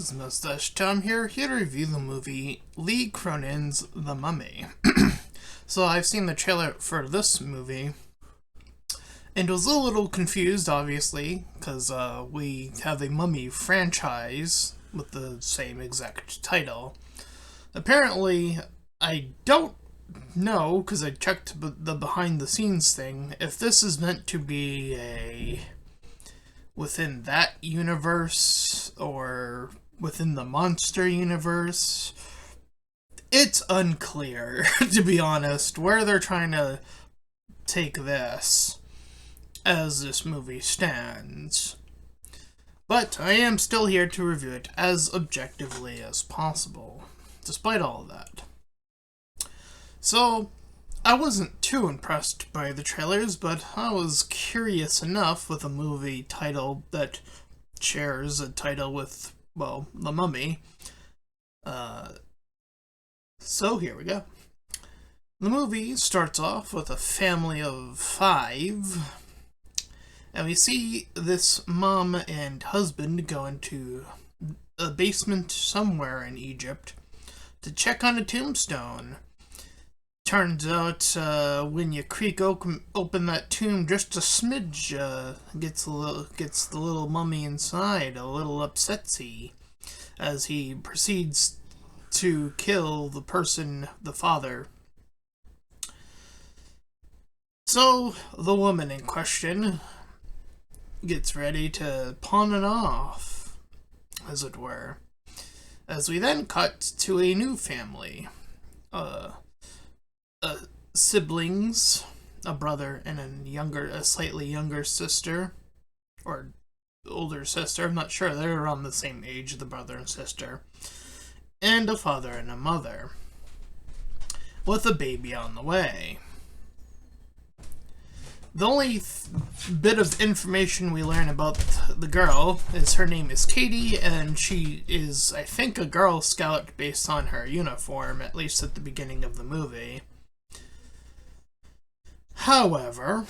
this is Mustached. I'm here to review the movie Lee Cronin's The Mummy. So I've seen the trailer for this movie, and was a little confused, obviously, because we have a Mummy franchise with the same exact title. Apparently, I don't know, because I checked the behind-the-scenes thing, if this is meant to be a within that universe or within the monster universe. It's unclear, to be honest, where they're trying to take this as this movie stands. But I am still here to review it as objectively as possible, despite all of that. So, I wasn't too impressed by the trailers, but I was curious enough with a movie title that shares a title with, well, The Mummy. So here we go. The movie starts off with a family of 5, and we see this mom and husband go into a basement somewhere in Egypt to check on a tombstone. Turns out, when you creak open that tomb just a smidge, gets the little mummy inside a little upsetsy, as he proceeds to kill the person, the father. So, the woman in question gets ready to pawn it off, as it were, as we then cut to a new family. Siblings, a brother and a slightly younger sister, or older sister, I'm not sure, they're around the same age, the brother and sister, and a father and a mother, with a baby on the way. The only bit of information we learn about the girl is her name is Katie, and she is, I think, a Girl Scout based on her uniform, at least at the beginning of the movie. However,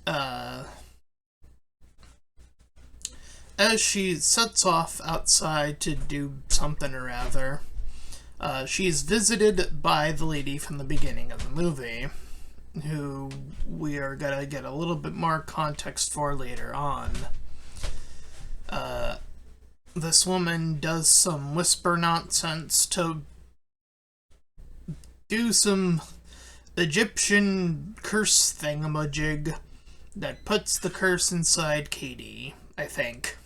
as she sets off outside to do something or other, she's visited by the lady from the beginning of the movie, who we are gonna get a little bit more context for later on. This woman does some whisper nonsense to do some Egyptian curse thingamajig that puts the curse inside Katie, I think.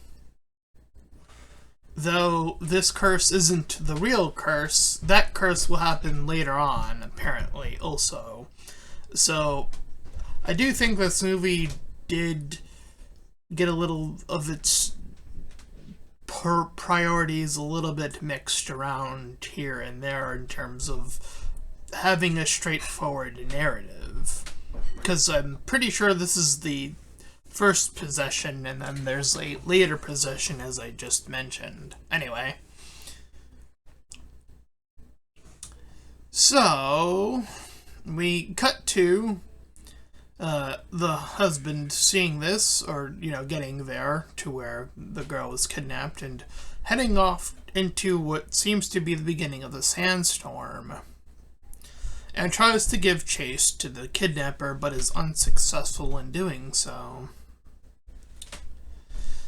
Though this curse isn't the real curse, that curse will happen later on, apparently, also. So, I do think this movie did get a little of its priorities a little bit mixed around here and there in terms of having a straightforward narrative. Because I'm pretty sure this is the first possession, and then there's a later possession, as I just mentioned. Anyway. So, we cut to the husband seeing this, or, getting there to where the girl was kidnapped, and heading off into what seems to be the beginning of the sandstorm, and tries to give chase to the kidnapper, but is unsuccessful in doing so.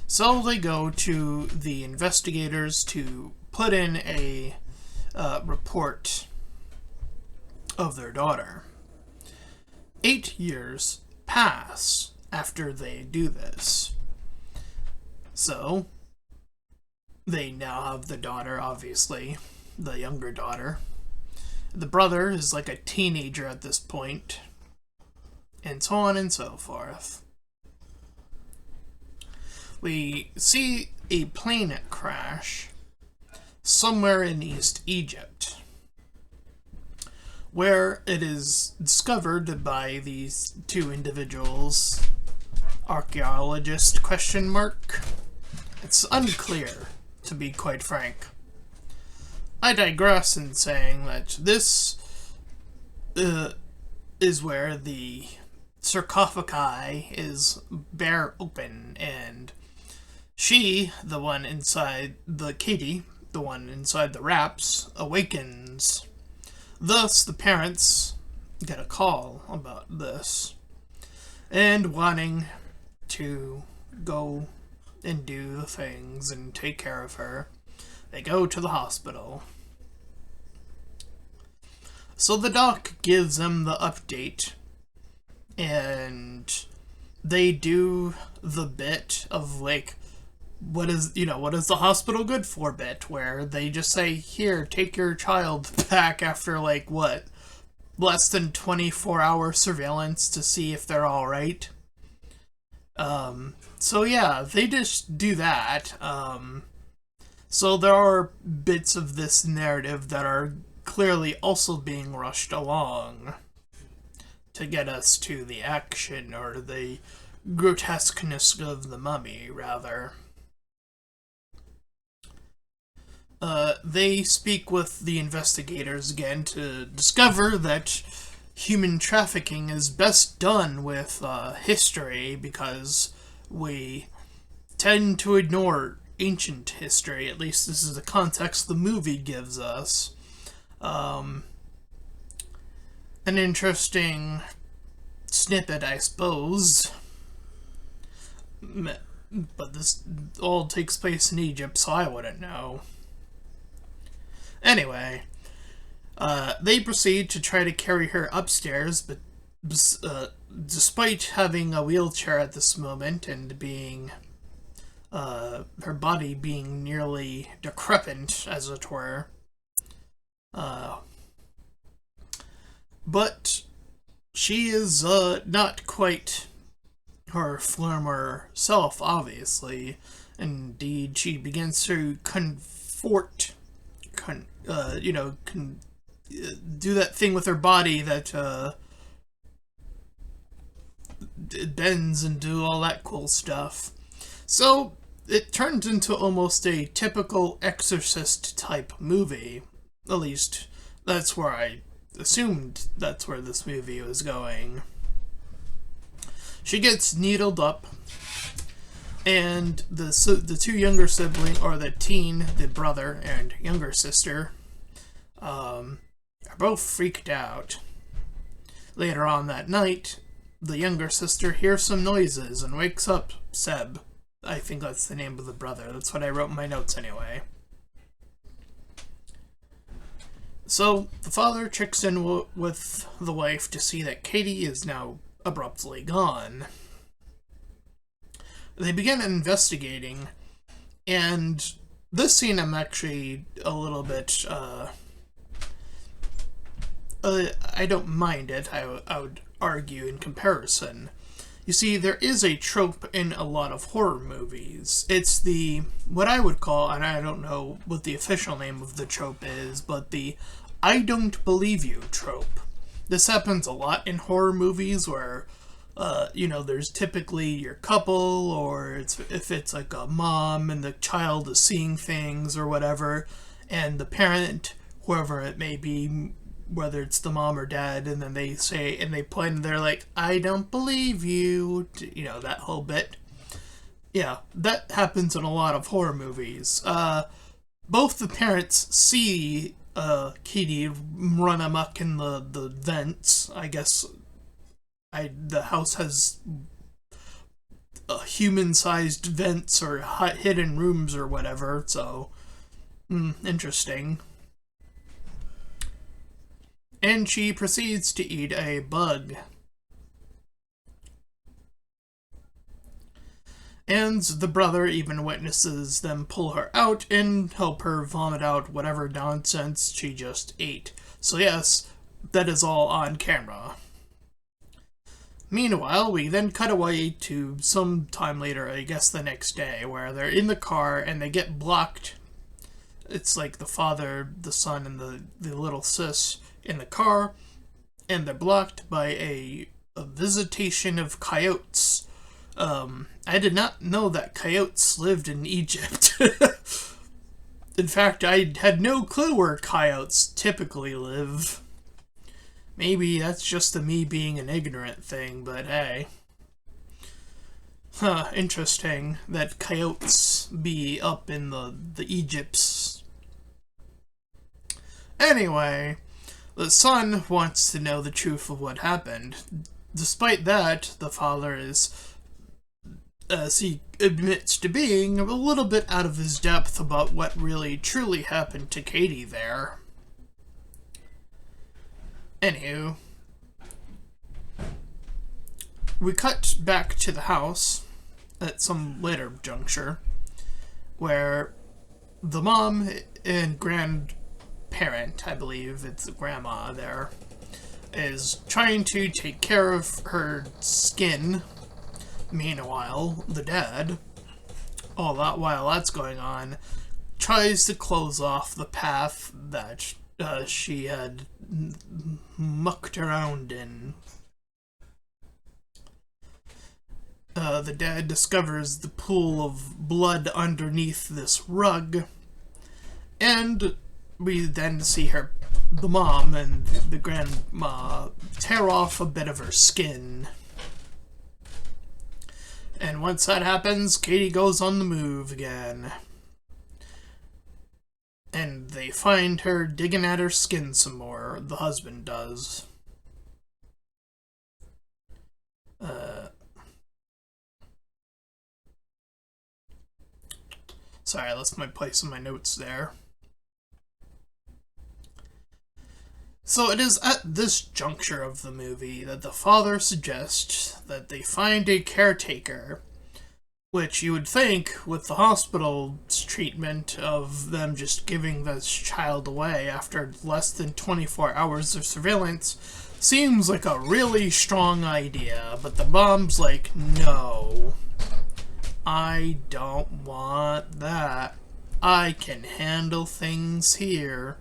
So they go to the investigators to put in a report of their daughter. 8 years pass after they do this. So, they now have the daughter, obviously, the younger daughter. The brother is like a teenager at this point, and so on and so forth. We see a plane crash somewhere in East Egypt, where it is discovered by these 2 individuals. Archaeologist, ? It's unclear, to be quite frank. I digress in saying that this is where the sarcophagi is bare open, and She, the one inside the Katie, the one inside the wraps, awakens. Thus, the parents get a call about this and wanting to go and do the things and take care of her. They go to the hospital. So the doc gives them the update, and they do the bit of like, what is the hospital good for bit, where they just say, here, take your child back after like what, less than 24-hour surveillance to see if they're all right. So yeah, they just do that. So there are bits of this narrative that are clearly also being rushed along to get us to the action, or the grotesqueness of the mummy, rather. They speak with the investigators again to discover that human trafficking is best done with history, because we tend to ignore ancient history. At least this is the context the movie gives us. An interesting snippet, I suppose. But this all takes place in Egypt, so I wouldn't know. Anyway, they proceed to try to carry her upstairs, but despite having a wheelchair at this moment and being her body being nearly decrepit, as it were, but she is not quite her former self, obviously. Indeed, she begins to do that thing with her body that it bends and do all that cool stuff. So it turns into almost a typical Exorcist type movie. At least that's where I assumed that's where this movie was going. She gets needled up, and the two younger siblings, or the brother and younger sister, are both freaked out. Later on that night, the younger sister hears some noises and wakes up Seb. I think that's the name of the brother. That's what I wrote in my notes anyway. So the father checks in with the wife to see that Katie is now abruptly gone. They begin investigating, and this scene I'm actually a little bit, I don't mind it, I would argue, in comparison. You see, there is a trope in a lot of horror movies. It's what I would call, and I don't know what the official name of the trope is, but the I don't believe you trope. This happens a lot in horror movies where, there's typically your couple, or if it's like a mom and the child is seeing things or whatever, and the parent, whoever it may be, whether it's the mom or dad, and then they say, and they point and they're like, I don't believe you, that whole bit. Yeah, that happens in a lot of horror movies. Both the parents see Katie run amok in the vents. I guess the house has human-sized vents or hidden rooms or whatever, so interesting. And she proceeds to eat a bug. And the brother even witnesses them pull her out and help her vomit out whatever nonsense she just ate. So yes, that is all on camera. Meanwhile, we then cut away to some time later, I guess the next day, where they're in the car and they get blocked. It's like the father, the son, and the little sis in the car, and they're blocked by a visitation of coyotes. I did not know that coyotes lived in Egypt. In fact, I had no clue where coyotes typically live. Maybe that's just me being an ignorant thing, but hey. Huh, interesting that coyotes be up in the Egypts. Anyway, the son wants to know the truth of what happened. Despite that, the father is, as he admits to being, a little bit out of his depth about what really truly happened to Katie there. Anywho, we cut back to the house at some later juncture, where the mom and grandparent, I believe it's grandma there, is trying to take care of her skin. Meanwhile, the dad, all that while that's going on, tries to close off the path that she had mucked around in. The dad discovers the pool of blood underneath this rug, and we then see the mom and the grandma, tear off a bit of her skin. And once that happens, Katie goes on the move again. And they find her digging at her skin some more, the husband does. Sorry, I lost my place in my notes there. So it is at this juncture of the movie that the father suggests that they find a caretaker, which you would think, with the hospital's treatment of them just giving this child away after less than 24 hours of surveillance, seems like a really strong idea, but the mom's like, no, I don't want that. I can handle things here.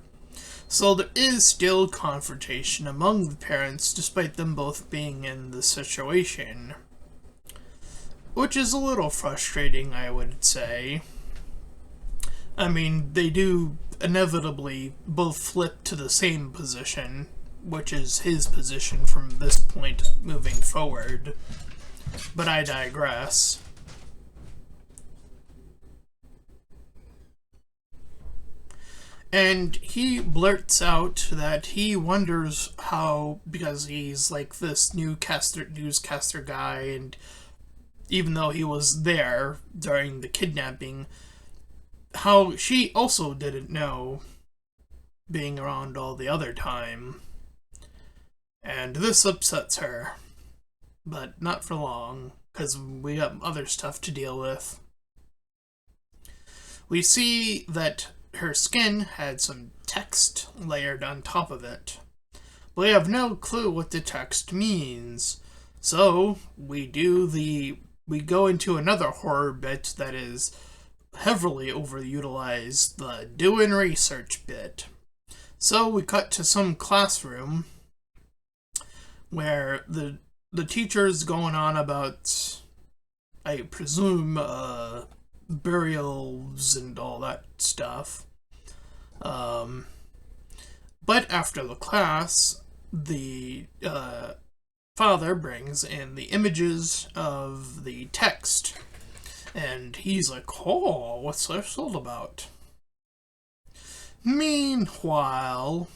So there is still confrontation among the parents, despite them both being in the situation. Which is a little frustrating, I would say. I mean, they do inevitably both flip to the same position, which is his position from this point moving forward. But I digress. And he blurts out that he wonders how, because he's like this newscaster guy, and even though he was there during the kidnapping, how she also didn't know, being around all the other time. And this upsets her. But not for long, because we got other stuff to deal with. We see that her skin had some text layered on top of it. But we have no clue what the text means. So, we go into another horror bit that is heavily overutilized, the doing research bit. So, we cut to some classroom where the teacher's going on about, I presume, burials and all that stuff. But after the class, the father brings in the images of the text, and he's like, oh, what's this all about? Meanwhile,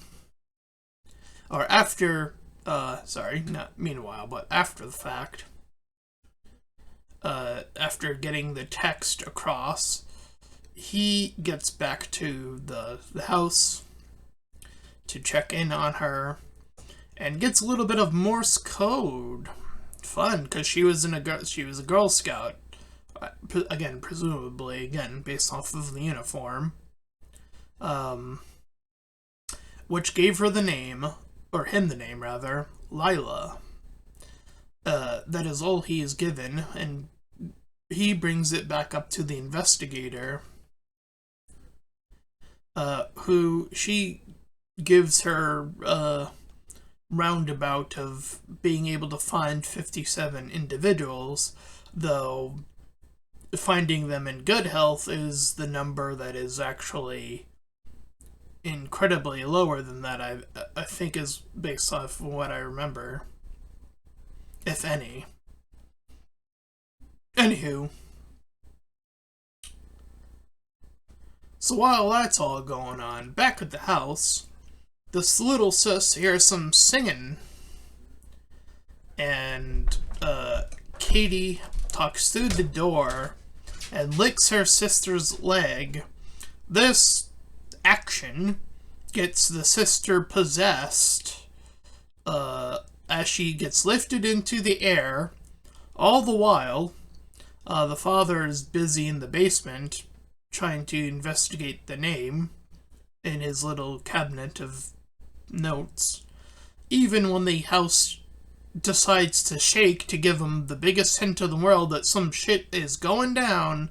or after, sorry, not meanwhile, but after the fact, after getting the text across, he gets back to the house to check in on her, and gets a little bit of Morse code. Fun, because she was a Girl Scout, again, presumably, based off of the uniform, which gave her the name, or him the name rather, Lila. That is all he is given, and he brings it back up to the investigator, who she gives her roundabout of being able to find 57 individuals, though finding them in good health is the number that is actually incredibly lower than that, I think is based off of what I remember, if any. Anywho, so while that's all going on, back at the house, this little sis hears some singing, and Katie talks through the door and licks her sister's leg. This action gets the sister possessed as she gets lifted into the air. All the while, the father is busy in the basement trying to investigate the name in his little cabinet of notes. Even when the house decides to shake to give him the biggest hint in the world that some shit is going down,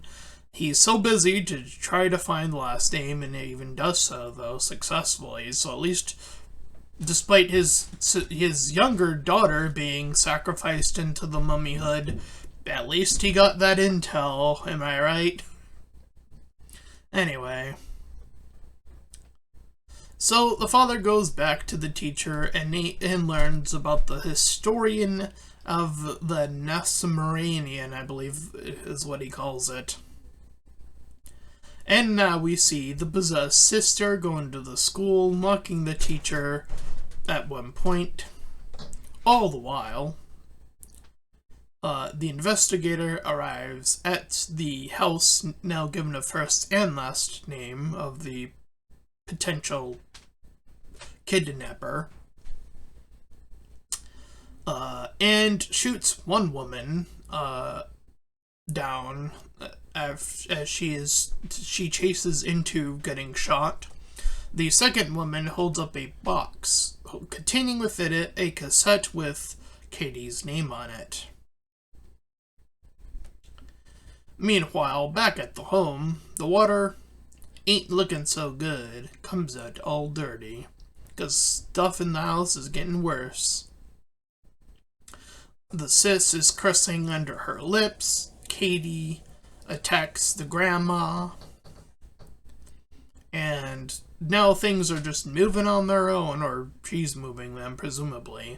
he's so busy to try to find the last name, and even does so, though, successfully. So at least, despite his younger daughter being sacrificed into the mummyhood, at least he got that intel, am I right? Anyway. So the father goes back to the teacher and learns about the historian of the Nasmaranian, I believe is what he calls it. And now we see the possessed sister going to the school, mocking the teacher at one point. All the while, the investigator arrives at the house, now given a first and last name of the potential kidnapper, and shoots one woman down as she chases into getting shot. The second woman holds up a box containing within it a cassette with Katie's name on it. Meanwhile, back at the home, the water ain't looking so good. Comes out all dirty, because stuff in the house is getting worse. The sis is cursing under her lips. Katie attacks the grandma. And now things are just moving on their own, or she's moving them, presumably.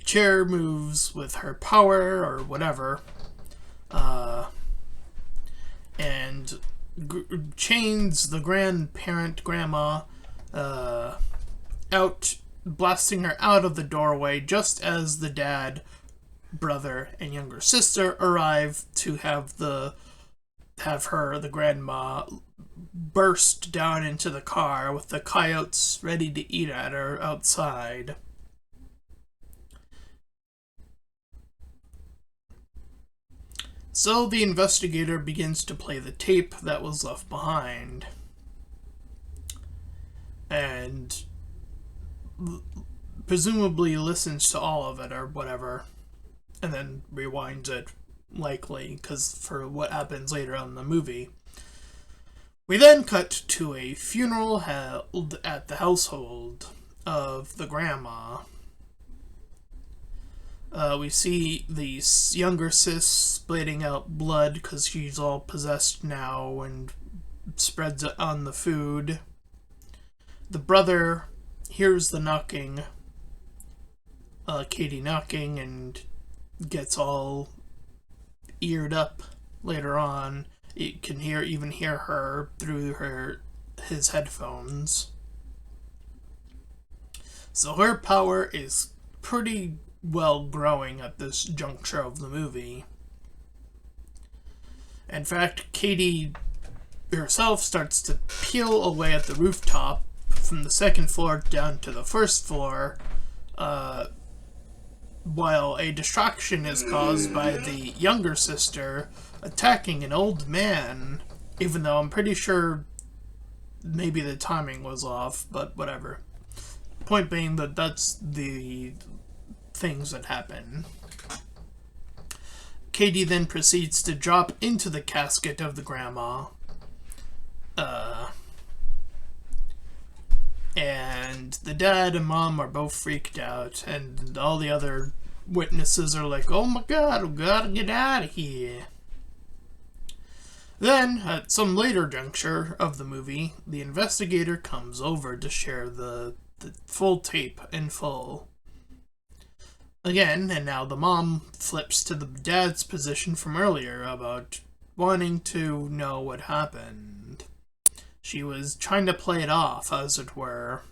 Chair moves with her power, or whatever. And chains the grandma out, blasting her out of the doorway just as the dad, brother, and younger sister arrive to have the grandma burst down into the car with the coyotes ready to eat at her outside. So the investigator begins to play the tape that was left behind. And presumably listens to all of it or whatever. And then rewinds it, likely, because for what happens later on in the movie. We then cut to a funeral held at the household of the grandma. We see the younger sis spitting out blood because she's all possessed now and spreads it on the food. The brother hears the knocking, Katie knocking, and gets all eared up later on. You can even hear her through his headphones. So her power is pretty well growing at this juncture of the movie. In fact, Katie herself starts to peel away at the rooftop from the second floor down to the first floor, while a distraction is caused by the younger sister attacking an old man, even though I'm pretty sure maybe the timing was off, but whatever. Point being that that's the things that happen. Katie then proceeds to drop into the casket of the grandma, and the dad and mom are both freaked out, and all the other witnesses are like, oh my god, we gotta get out of here. Then, at some later juncture of the movie, the investigator comes over to share the full tape in full. again, and now the mom flips to the dad's position from earlier about wanting to know what happened. She was trying to play it off, as it were.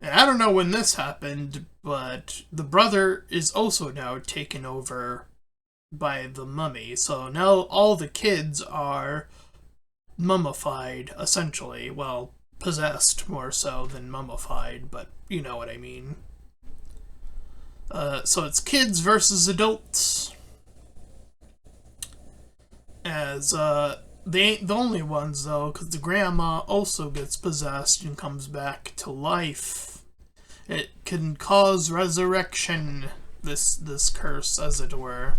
And I don't know when this happened, but the brother is also now taken over by the mummy. So now all the kids are mummified, essentially. Well, possessed more so than mummified, but you know what I mean. So it's kids versus adults. As, they ain't the only ones, though, because the grandma also gets possessed and comes back to life. It can cause resurrection, this curse, as it were.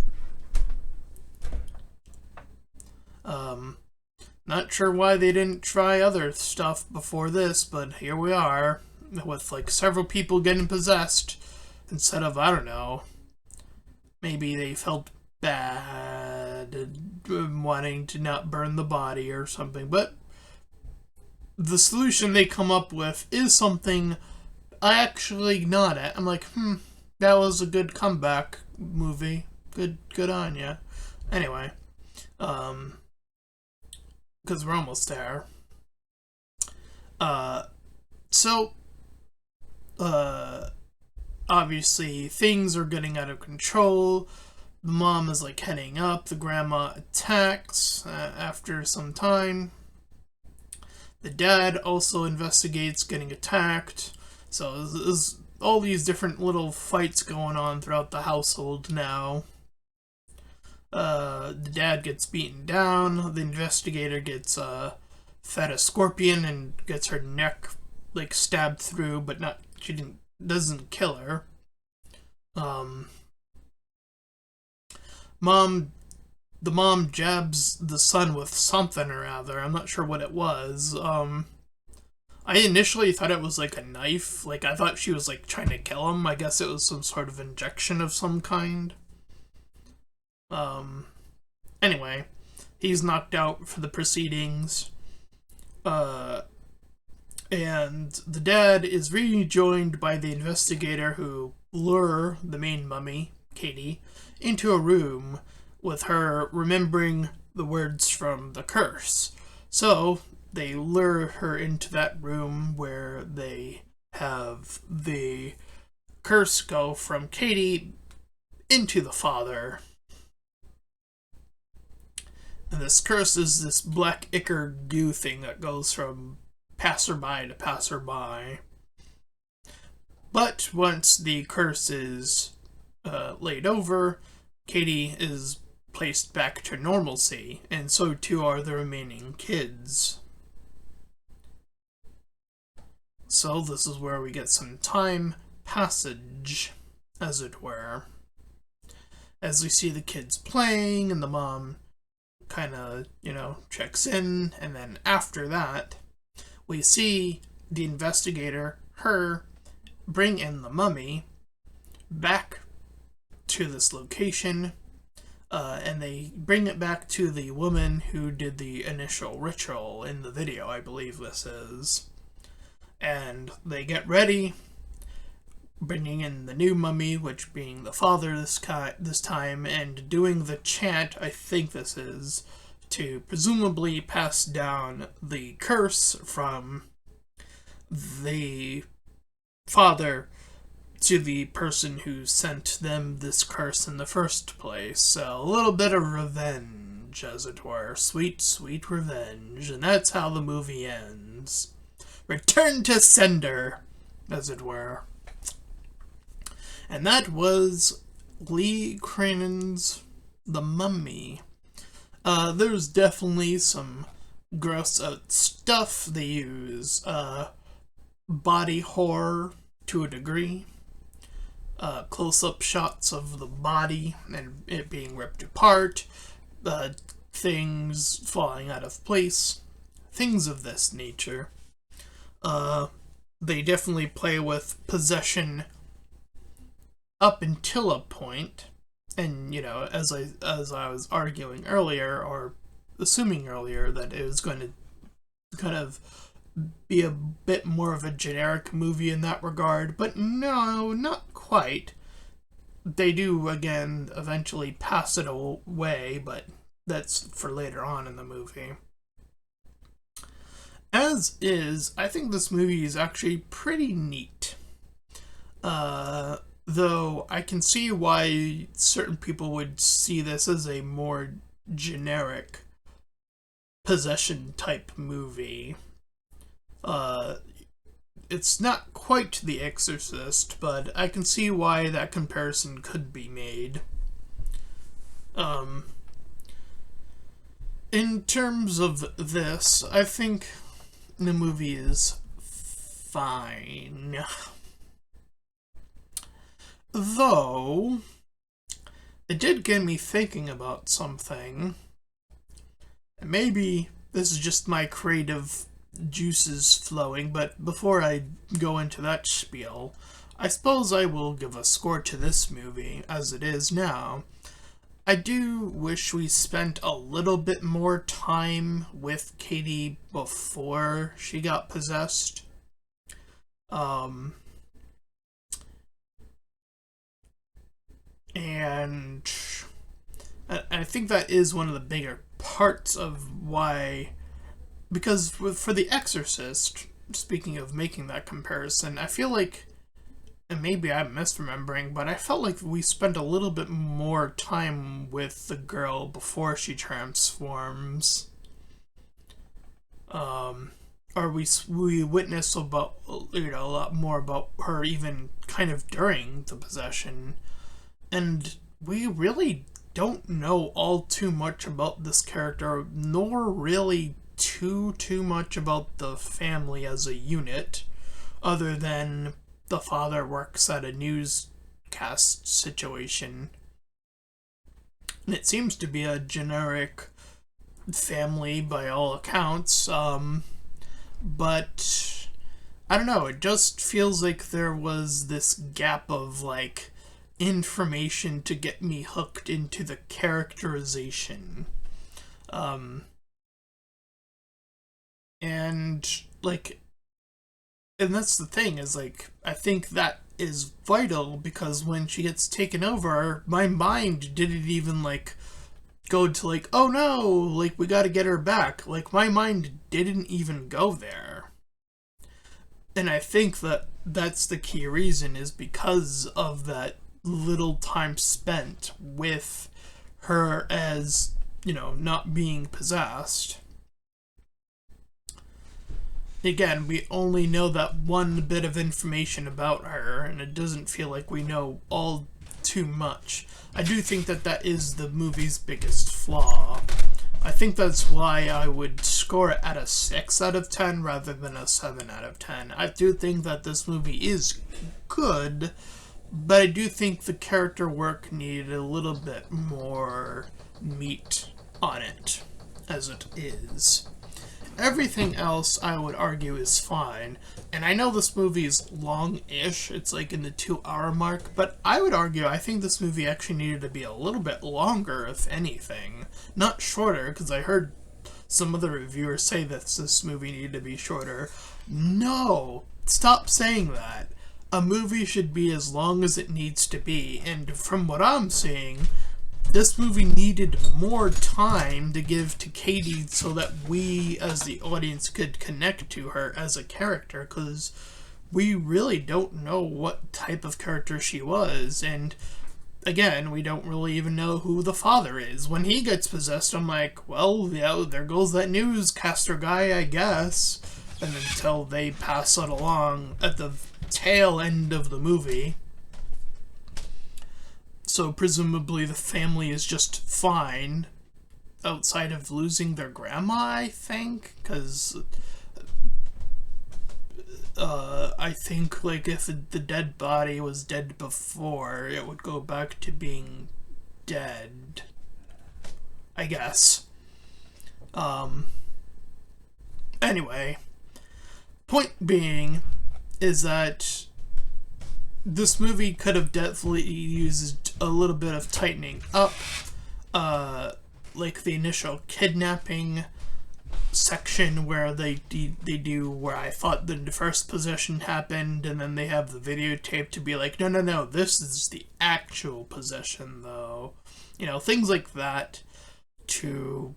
Not sure why they didn't try other stuff before this, but here we are, with, like, several people getting possessed, instead of, I don't know, maybe they felt bad and wanting to not burn the body or something, but the solution they come up with is something I actually nod at. I'm like, that was a good comeback movie. Good on ya. Anyway, because we're almost there. Obviously, things are getting out of control. The mom is, like, heading up. The grandma attacks after some time. The dad also investigates getting attacked. So there's all these different little fights going on throughout the household now. The dad gets beaten down. The investigator gets fed a scorpion and gets her neck, like, stabbed through, but doesn't kill her. The mom jabs the son with something or other. I'm not sure what it was. I initially thought it was, like, a knife. Like, I thought she was, like, trying to kill him. I guess it was some sort of injection of some kind. Anyway, he's knocked out for the proceedings. And the dad is rejoined by the investigator who lure the main mummy, Katie, into a room with her remembering the words from the curse. So they lure her into that room where they have the curse go from Katie into the father. And this curse is this black ichor goo thing that goes from passerby to passerby. But once the curse is laid over, Katie is placed back to normalcy, and so too are the remaining kids. So this is where we get some time passage, as it were. As we see the kids playing, and the mom kind of, checks in, and then after that, we see the investigator, her, bring in the mummy back to this location, and they bring it back to the woman who did the initial ritual in the video, I believe this is. And they get ready, bringing in the new mummy, which being the father this time, and doing the chant, I think this is, to presumably pass down the curse from the father to the person who sent them this curse in the first place. So a little bit of revenge, as it were. Sweet, sweet revenge. And that's how the movie ends. Return to sender, as it were. And that was Lee Cronin's The Mummy. There's definitely some gross out stuff. They use body horror to a degree. Close-up shots of the body and it being ripped apart. Things falling out of place. Things of this nature. They definitely play with possession up until a point. And, as I was arguing earlier, or assuming earlier, that it was going to kind of be a bit more of a generic movie in that regard, but no, not quite. they do, again, eventually pass it away, but that's for later on in the movie. As is, I think this movie is actually pretty neat. Though I can see why certain people would see this as a more generic possession type movie. It's not quite The Exorcist, but I can see why that comparison could be made. In terms of this, I think the movie is fine. Though, it did get me thinking about something. And maybe this is just my creative juices flowing, but before I go into that spiel, I suppose I will give a score to this movie as it is now. I do wish we spent a little bit more time with Katie before she got possessed. And I think that is one of the bigger parts of why, because for The Exorcist, speaking of making that comparison, I feel like, and maybe I'm misremembering, but I felt like we spent a little bit more time with the girl before she transforms. Or we witness about, a lot more about her even kind of during the possession. And we really don't know all too much about this character, nor really too much about the family as a unit, other than the father works at a newscast situation. And it seems to be a generic family by all accounts, but I don't know, it just feels like there was this gap of, like, information to get me hooked into the characterization. And, like, and that's the thing, is, like, I think that is vital, because when she gets taken over, my mind didn't even, like, go to, like, oh no, like, we gotta get her back. Like, my mind didn't even go there. And I think that that's the key reason, is because of that little time spent with her as, not being possessed. Again, we only know that one bit of information about her, and it doesn't feel like we know all too much. I do think that that is the movie's biggest flaw. I think that's why I would score it at a 6 out of 10 rather than a 7 out of 10. I do think that this movie is good, but I do think the character work needed a little bit more meat on it, as it is. Everything else, I would argue, is fine. And I know this movie is long-ish, it's like in the 2-hour mark, but I would argue I think this movie actually needed to be a little bit longer, if anything. Not shorter, because I heard some other reviewers say that this movie needed to be shorter. No! Stop saying that. A movie should be as long as it needs to be, and from what I'm seeing, this movie needed more time to give to Katie so that we, as the audience, could connect to her as a character, because we really don't know what type of character she was, and again, we don't really even know who the father is. When he gets possessed, I'm like, well, yeah, there goes that newscaster guy, I guess, and until they pass it along at the tail end of the movie. So presumably the family is just fine outside of losing their grandma, I think, because I think, like, if the dead body was dead before, it would go back to being dead, I guess. Anyway, point being is that this movie could have definitely used a little bit of tightening up, like the initial kidnapping. section where they do where I thought the first possession happened, and then they have the videotape to be like, no, this is the actual possession, though. You know, things like that to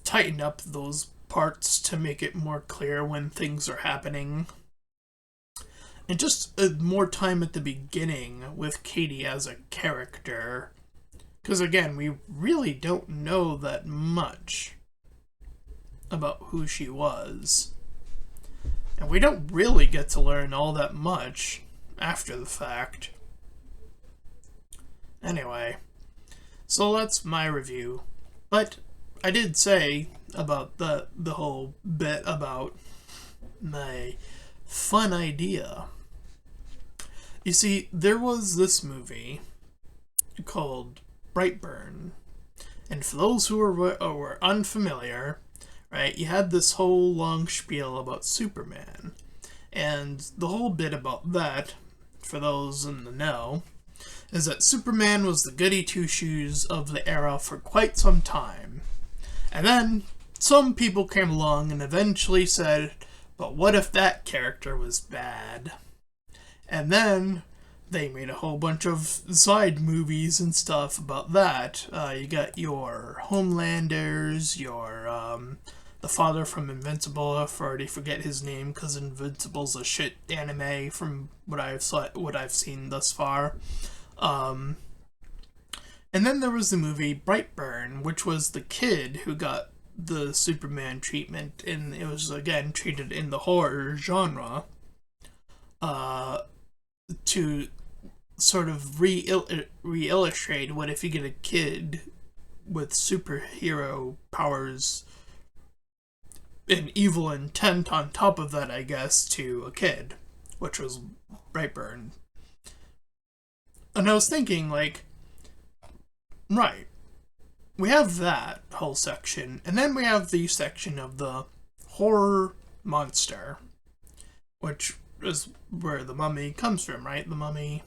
tighten up those parts to make it more clear when things are happening. And just more time at the beginning with Katie as a character. Because again, we really don't know that much about who she was. And we don't really get to learn all that much after the fact. Anyway, so that's my review. But I did say about the whole bit about my fun idea. You see, there was this movie called Brightburn. And for those who were unfamiliar, right, you had this whole long spiel about Superman. And the whole bit about that, for those in the know, is that Superman was the goody two-shoes of the era for quite some time. And then some people came along and eventually said, but what if that character was bad? And then they made a whole bunch of side movies and stuff about that. You got your Homelanders, your the father from Invincible. I already forget his name because Invincible's a shit anime from what I've seen thus far. And then there was the movie Brightburn, which was the kid who got the Superman treatment, and it was again treated in the horror genre to sort of re-illustrate what if you get a kid with superhero powers and evil intent on top of that, I guess, to a kid, which was Brightburn. And I was thinking, like, right, we have that whole section, and then we have the section of the horror monster, which is where the Mummy comes from, right? The Mummy,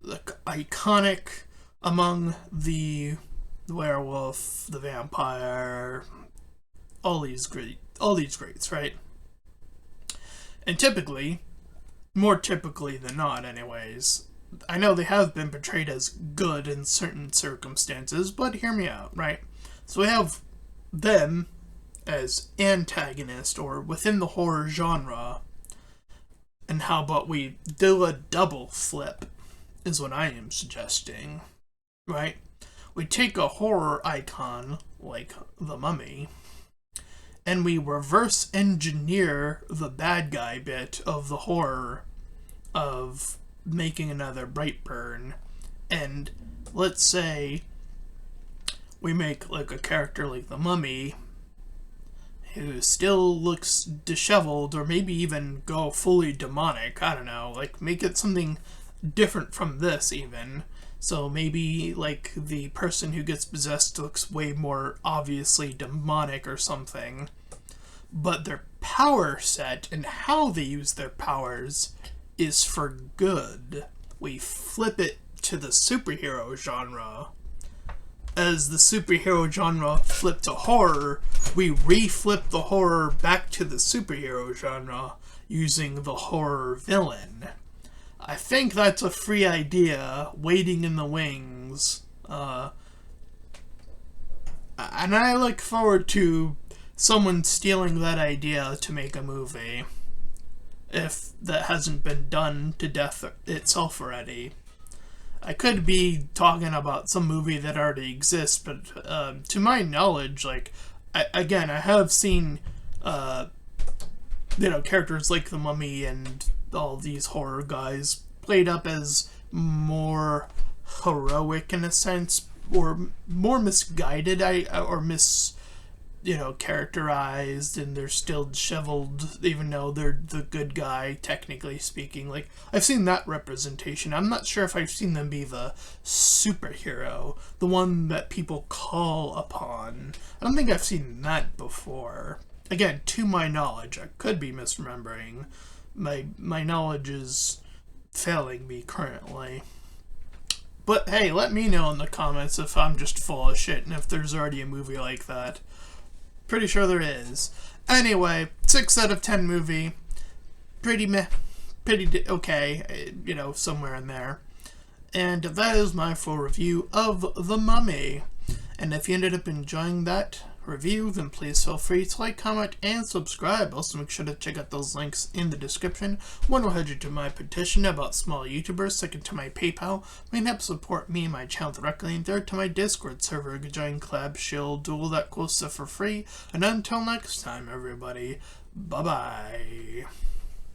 the iconic among the werewolf, the vampire, all these greats, right? And typically, more typically than not anyways, I know they have been portrayed as good in certain circumstances, but hear me out, right? So we have them as antagonist, or within the horror genre, and how about we do a double flip, is what I am suggesting, right? We take a horror icon, like the Mummy, and we reverse engineer the bad guy bit of the horror of making another Brightburn, and let's say we make like a character like the Mummy who still looks disheveled, or maybe even go fully demonic, I don't know, like make it something different from this even. So maybe like the person who gets possessed looks way more obviously demonic or something, but their power set and how they use their powers is for good. We flip it to the superhero genre. As the superhero genre flipped to horror, we re-flip the horror back to the superhero genre using the horror villain. I think that's a free idea waiting in the wings. And I look forward to someone stealing that idea to make a movie, if that hasn't been done to death itself already. I could be talking about some movie that already exists, but to my knowledge, like, I have seen, characters like the Mummy and all these horror guys played up as more heroic in a sense, or more misguided, characterized, and they're still disheveled even though they're the good guy, technically speaking. Like, I've seen that representation. I'm not sure if I've seen them be the superhero, the one that people call upon. I don't think I've seen that before. Again, to my knowledge, I could be misremembering. My knowledge is failing me currently. But hey, let me know in the comments if I'm just full of shit and if there's already a movie like that. Pretty sure there is. Anyway, 6 out of 10 movie. Pretty meh. Pretty okay. You know, somewhere in there. And that is my full review of The Mummy. And if you ended up enjoying that review, then please feel free to like, comment, and subscribe. Also, make sure to check out those links in the description. One will head you to my petition about small YouTubers, second to my PayPal, may help support me and my channel directly, and third to my Discord server. You can join, collab, shield, do all that cool stuff for free. And until next time, everybody, bye-bye.